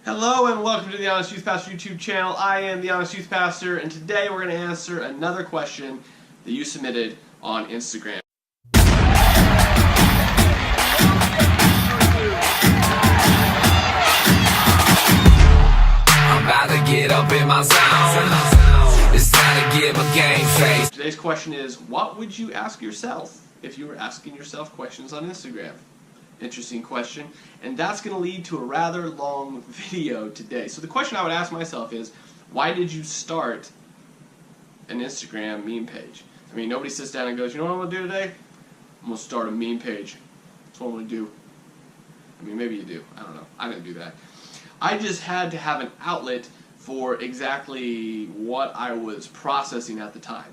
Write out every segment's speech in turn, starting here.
Hello and welcome to the Honest Youth Pastor YouTube channel. I am the Honest Youth Pastor, and today we're going to answer another question that you submitted on Instagram. I'm about to get up in my zone. It's time to give a game face. Today's question is, what would you ask yourself if you were asking yourself questions on Instagram? Interesting question, and that's going to lead to a rather long video today. So the question I would ask myself is, why did you start an Instagram meme page? I mean, nobody sits down and goes, you know what I'm going to do today? I'm going to start a meme page. That's what I'm going to do. I mean, maybe you do. I don't know. I didn't do that. I just had to have an outlet for exactly what I was processing at the time.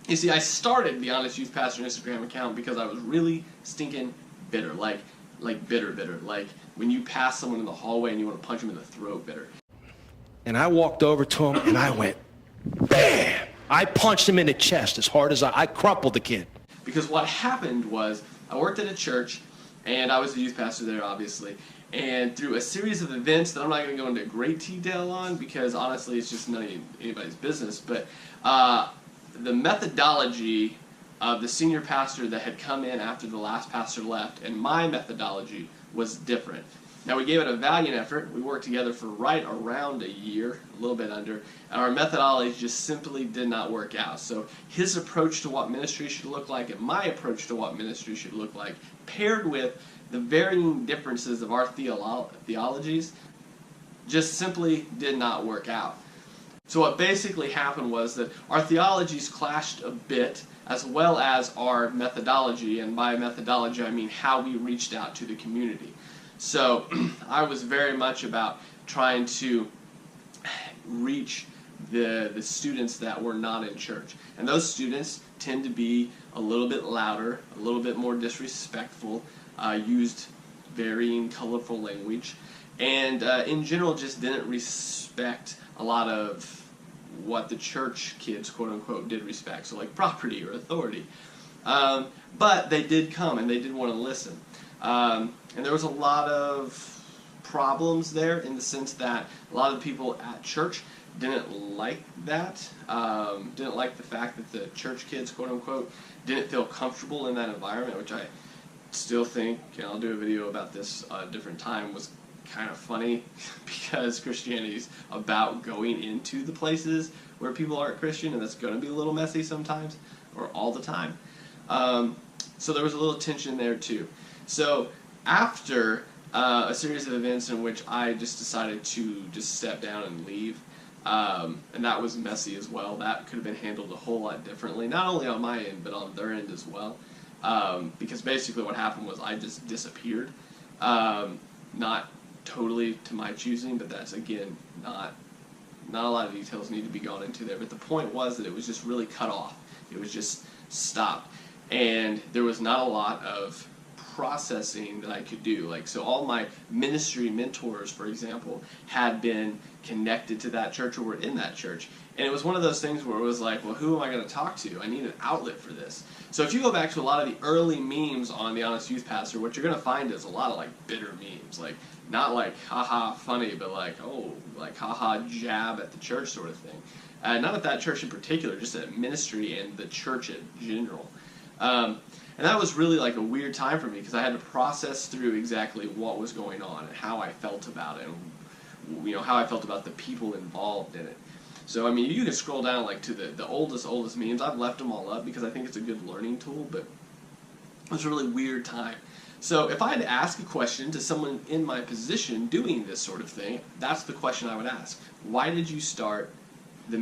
You see, I started the Honest Youth Pastor Instagram account because I was really stinking bitter, like bitter, like when you pass someone in the hallway and you want to punch them in the throat, bitter. And I walked over to him and I went, bam! I punched him in the chest as hard as I crumpled the kid. Because what happened was, I worked at a church, and I was the youth pastor there, obviously, and through a series of events that I'm not going to go into great detail on, because honestly it's just none of anybody's business, but the methodology of the senior pastor that had come in after the last pastor left, and my methodology was different. Now, we gave it a valiant effort. We worked together for right around a year, a little bit under, and our methodology just simply did not work out. So his approach to what ministry should look like and my approach to what ministry should look like, paired with the varying differences of our theologies, just simply did not work out. So what basically happened was that our theologies clashed a bit, as well as our methodology, and by methodology I mean how we reached out to the community. So I was very much about trying to reach the students that were not in church. And those students tend to be a little bit louder, a little bit more disrespectful, used varying colorful language, and in general just didn't respect a lot of what the church kids, quote unquote, did respect, so like property or authority. But they did come and they did want to listen. And there was a lot of problems there in the sense that a lot of the people at church didn't like that, didn't like the fact that the church kids, quote unquote, didn't feel comfortable in that environment, which I still think, and I'll do a video about this a different time, was kind of funny because Christianity's about going into the places where people aren't Christian, and that's going to be a little messy sometimes, or all the time. So there was a little tension there too. So after a series of events in which I just decided to just step down and leave, and that was messy as well. That could have been handled a whole lot differently, not only on my end, but on their end as well. Because basically what happened was I just disappeared. Not totally to my choosing, but that's, again, not a lot of details need to be gone into there. But the point was that it was just really cut off. It was just stopped. And there was not a lot of processing that I could do. Like, so all my ministry mentors, for example, had been connected to that church or were in that church. And it was one of those things where it was like, well, who am I going to talk to? I need an outlet for this. So if you go back to a lot of the early memes on the Honest Youth Pastor, what you're going to find is a lot of like bitter memes. Like, not like haha funny, but like, oh, like haha jab at the church sort of thing. Not at that church in particular, just at ministry and the church in general. And that was really like a weird time for me because I had to process through exactly what was going on and how I felt about it, and how I felt about the people involved in it. So I mean, you can scroll down like to the oldest memes. I've left them all up because I think it's a good learning tool, but it was a really weird time. So if I had to ask a question to someone in my position doing this sort of thing, that's the question I would ask. Why did you start the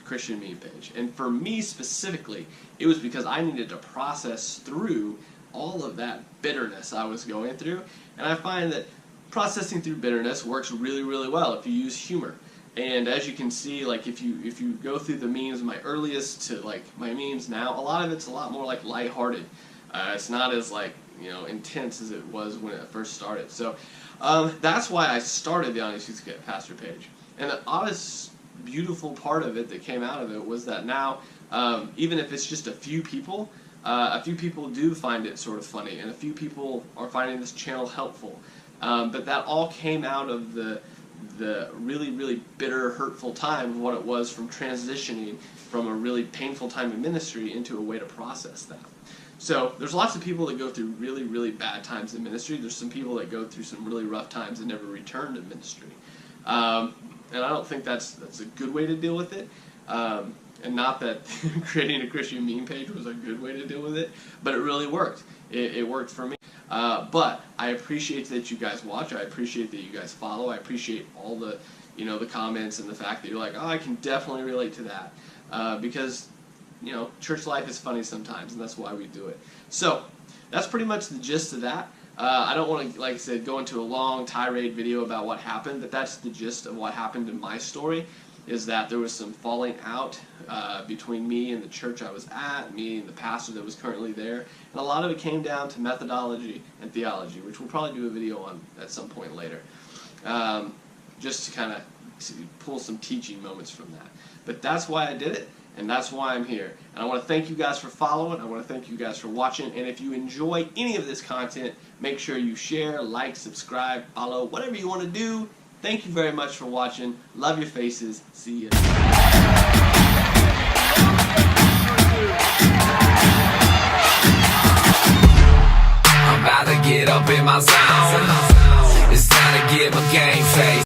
Christian meme page? And for me specifically, it was because I needed to process through all of that bitterness I was going through, and I find that processing through bitterness works really, really well if you use humor. And as you can see, like if you go through the memes, my earliest to like my memes now, a lot of it's a lot more like lighthearted. It's not as like intense as it was when it first started. So that's why I started the Honest Youth Pastor page. And the honest, beautiful part of it that came out of it was that now, even if it's just a few people do find it sort of funny, and a few people are finding this channel helpful. But that all came out of the the really, really bitter, hurtful time of what it was from transitioning from a really painful time in ministry into a way to process that. So there's lots of people that go through really, really bad times in ministry. There's some people that go through some really rough times and never return to ministry. And I don't think that's a good way to deal with it. And not that creating a Christian meme page was a good way to deal with it, but it really worked. It worked for me. But I appreciate that you guys watch. I appreciate that you guys follow. I appreciate all the, the comments and the fact that you're like, oh, I can definitely relate to that. Because, church life is funny sometimes, and that's why we do it. So that's pretty much the gist of that. I don't want to, like I said, go into a long tirade video about what happened, but that's the gist of what happened in my story, is that there was some falling out between me and the church I was at, me and the pastor that was currently there, and a lot of it came down to methodology and theology, which we'll probably do a video on at some point later, just to kind of pull some teaching moments from that. But that's why I did it, and that's why I'm here. And I want to thank you guys for following. I want to thank you guys for watching. And if you enjoy any of this content, make sure you share, like, subscribe, follow, whatever you want to do. Thank you very much for watching. Love your faces. See you. I'm about to get up in my zone. It's time to get my game face.